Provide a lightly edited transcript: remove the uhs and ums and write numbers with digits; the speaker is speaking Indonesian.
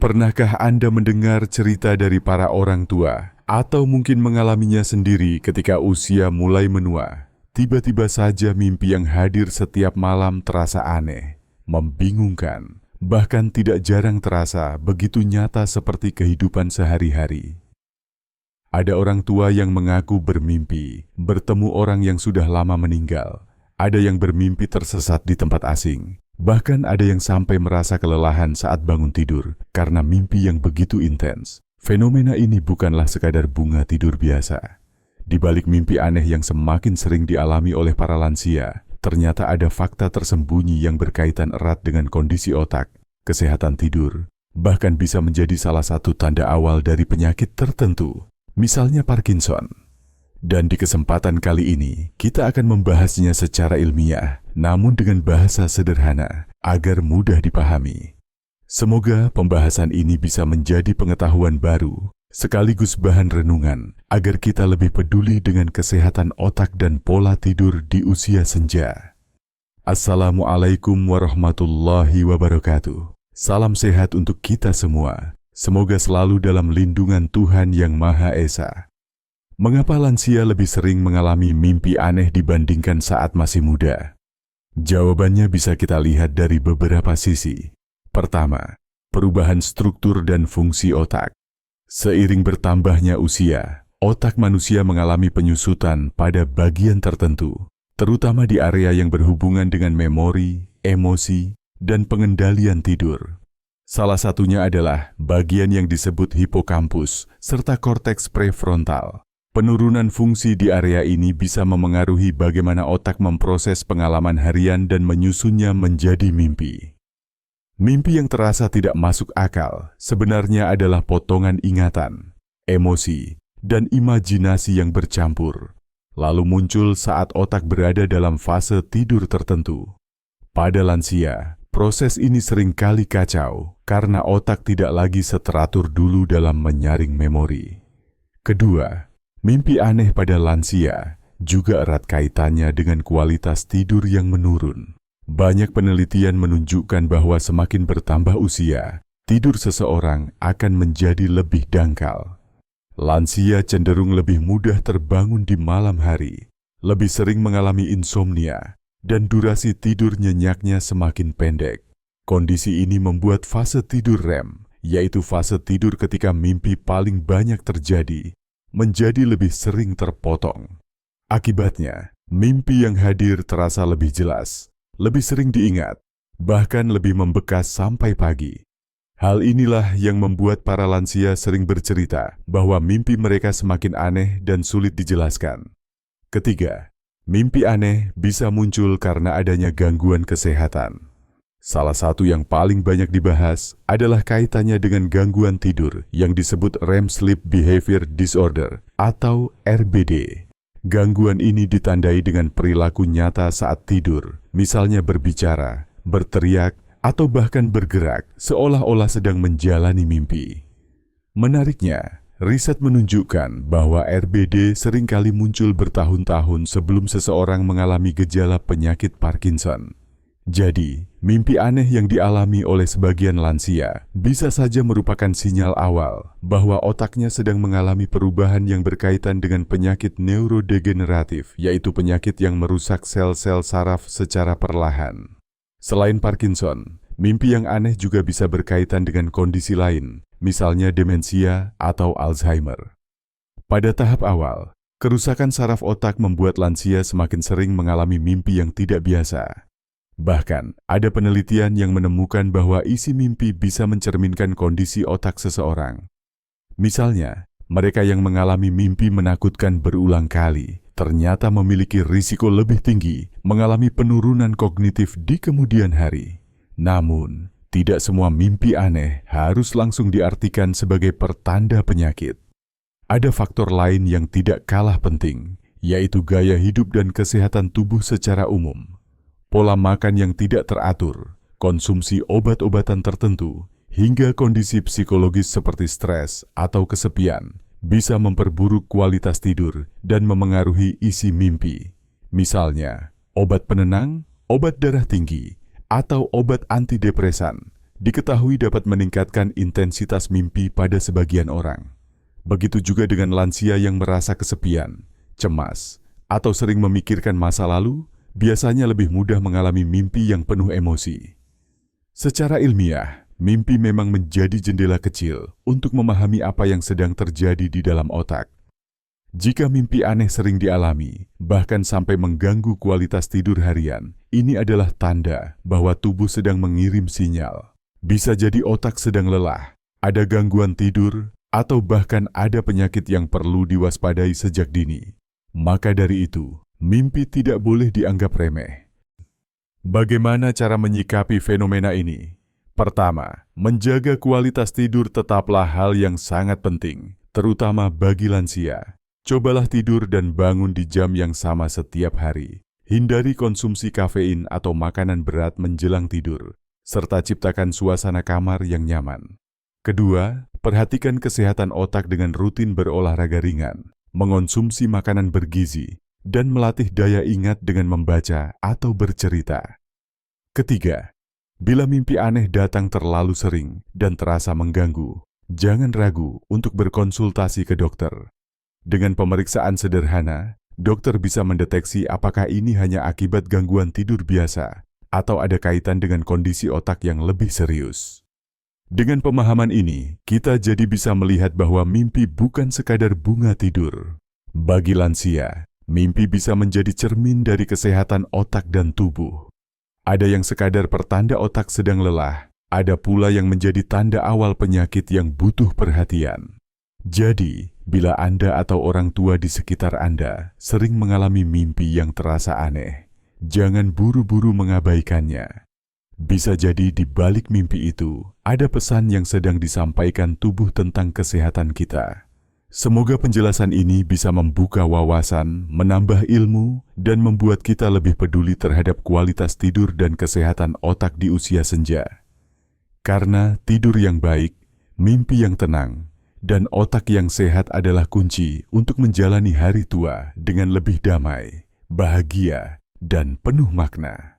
Pernahkah Anda mendengar cerita dari para orang tua, atau mungkin mengalaminya sendiri ketika usia mulai menua? Tiba-tiba saja mimpi yang hadir setiap malam terasa aneh, membingungkan, bahkan tidak jarang terasa begitu nyata seperti kehidupan sehari-hari. Ada orang tua yang mengaku bermimpi bertemu orang yang sudah lama meninggal. Ada yang bermimpi tersesat di tempat asing. Bahkan ada yang sampai merasa kelelahan saat bangun tidur karena mimpi yang begitu intens. Fenomena ini bukanlah sekadar bunga tidur biasa. Di balik mimpi aneh yang semakin sering dialami oleh para lansia, ternyata ada fakta tersembunyi yang berkaitan erat dengan kondisi otak, kesehatan tidur, bahkan bisa menjadi salah satu tanda awal dari penyakit tertentu, misalnya Parkinson. Dan di kesempatan kali ini, kita akan membahasnya secara ilmiah, namun dengan bahasa sederhana, agar mudah dipahami. Semoga pembahasan ini bisa menjadi pengetahuan baru, sekaligus bahan renungan, agar kita lebih peduli dengan kesehatan otak dan pola tidur di usia senja. Assalamualaikum warahmatullahi wabarakatuh. Salam sehat untuk kita semua. Semoga selalu dalam lindungan Tuhan Yang Maha Esa. Mengapa lansia lebih sering mengalami mimpi aneh dibandingkan saat masih muda? Jawabannya bisa kita lihat dari beberapa sisi. Pertama, perubahan struktur dan fungsi otak. Seiring bertambahnya usia, otak manusia mengalami penyusutan pada bagian tertentu, terutama di area yang berhubungan dengan memori, emosi, dan pengendalian tidur. Salah satunya adalah bagian yang disebut hipokampus serta korteks prefrontal. Penurunan fungsi di area ini bisa memengaruhi bagaimana otak memproses pengalaman harian dan menyusunnya menjadi mimpi. Mimpi yang terasa tidak masuk akal sebenarnya adalah potongan ingatan, emosi, dan imajinasi yang bercampur, lalu muncul saat otak berada dalam fase tidur tertentu. Pada lansia, proses ini seringkali kacau karena otak tidak lagi seteratur dulu dalam menyaring memori. Kedua, mimpi aneh pada lansia juga erat kaitannya dengan kualitas tidur yang menurun. Banyak penelitian menunjukkan bahwa semakin bertambah usia, tidur seseorang akan menjadi lebih dangkal. Lansia cenderung lebih mudah terbangun di malam hari, lebih sering mengalami insomnia, dan durasi tidur nyenyaknya semakin pendek. Kondisi ini membuat fase tidur REM, yaitu fase tidur ketika mimpi paling banyak terjadi, menjadi lebih sering terpotong. Akibatnya, mimpi yang hadir terasa lebih jelas, lebih sering diingat, bahkan lebih membekas sampai pagi. Hal inilah yang membuat para lansia sering bercerita bahwa mimpi mereka semakin aneh dan sulit dijelaskan. Ketiga, mimpi aneh bisa muncul karena adanya gangguan kesehatan. Salah satu yang paling banyak dibahas adalah kaitannya dengan gangguan tidur yang disebut REM Sleep Behavior Disorder atau RBD. Gangguan ini ditandai dengan perilaku nyata saat tidur, misalnya berbicara, berteriak, atau bahkan bergerak seolah-olah sedang menjalani mimpi. Menariknya, riset menunjukkan bahwa RBD seringkali muncul bertahun-tahun sebelum seseorang mengalami gejala penyakit Parkinson. Jadi, mimpi aneh yang dialami oleh sebagian lansia bisa saja merupakan sinyal awal bahwa otaknya sedang mengalami perubahan yang berkaitan dengan penyakit neurodegeneratif, yaitu penyakit yang merusak sel-sel saraf secara perlahan. Selain Parkinson, mimpi yang aneh juga bisa berkaitan dengan kondisi lain, misalnya demensia atau Alzheimer. Pada tahap awal, kerusakan saraf otak membuat lansia semakin sering mengalami mimpi yang tidak biasa. Bahkan, ada penelitian yang menemukan bahwa isi mimpi bisa mencerminkan kondisi otak seseorang. Misalnya, mereka yang mengalami mimpi menakutkan berulang kali ternyata memiliki risiko lebih tinggi mengalami penurunan kognitif di kemudian hari. Namun, tidak semua mimpi aneh harus langsung diartikan sebagai pertanda penyakit. Ada faktor lain yang tidak kalah penting, yaitu gaya hidup dan kesehatan tubuh secara umum. Pola makan yang tidak teratur, konsumsi obat-obatan tertentu, hingga kondisi psikologis seperti stres atau kesepian bisa memperburuk kualitas tidur dan memengaruhi isi mimpi. Misalnya, obat penenang, obat darah tinggi, atau obat antidepresan diketahui dapat meningkatkan intensitas mimpi pada sebagian orang. Begitu juga dengan lansia yang merasa kesepian, cemas, atau sering memikirkan masa lalu, biasanya lebih mudah mengalami mimpi yang penuh emosi. Secara ilmiah, mimpi memang menjadi jendela kecil untuk memahami apa yang sedang terjadi di dalam otak. Jika mimpi aneh sering dialami, bahkan sampai mengganggu kualitas tidur harian, ini adalah tanda bahwa tubuh sedang mengirim sinyal. Bisa jadi otak sedang lelah, ada gangguan tidur, atau bahkan ada penyakit yang perlu diwaspadai sejak dini. Maka dari itu, mimpi tidak boleh dianggap remeh. Bagaimana cara menyikapi fenomena ini? Pertama, menjaga kualitas tidur tetaplah hal yang sangat penting, terutama bagi lansia. Cobalah tidur dan bangun di jam yang sama setiap hari. Hindari konsumsi kafein atau makanan berat menjelang tidur, serta ciptakan suasana kamar yang nyaman. Kedua, perhatikan kesehatan otak dengan rutin berolahraga ringan, mengonsumsi makanan bergizi, dan melatih daya ingat dengan membaca atau bercerita. Ketiga, bila mimpi aneh datang terlalu sering dan terasa mengganggu, jangan ragu untuk berkonsultasi ke dokter. Dengan pemeriksaan sederhana, dokter bisa mendeteksi apakah ini hanya akibat gangguan tidur biasa atau ada kaitan dengan kondisi otak yang lebih serius. Dengan pemahaman ini, kita jadi bisa melihat bahwa mimpi bukan sekadar bunga tidur. Bagi lansia, mimpi bisa menjadi cermin dari kesehatan otak dan tubuh. Ada yang sekadar pertanda otak sedang lelah, ada pula yang menjadi tanda awal penyakit yang butuh perhatian. Jadi, bila Anda atau orang tua di sekitar Anda sering mengalami mimpi yang terasa aneh, jangan buru-buru mengabaikannya. Bisa jadi di balik mimpi itu, ada pesan yang sedang disampaikan tubuh tentang kesehatan kita. Semoga penjelasan ini bisa membuka wawasan, menambah ilmu, dan membuat kita lebih peduli terhadap kualitas tidur dan kesehatan otak di usia senja. Karena tidur yang baik, mimpi yang tenang, dan otak yang sehat adalah kunci untuk menjalani hari tua dengan lebih damai, bahagia, dan penuh makna.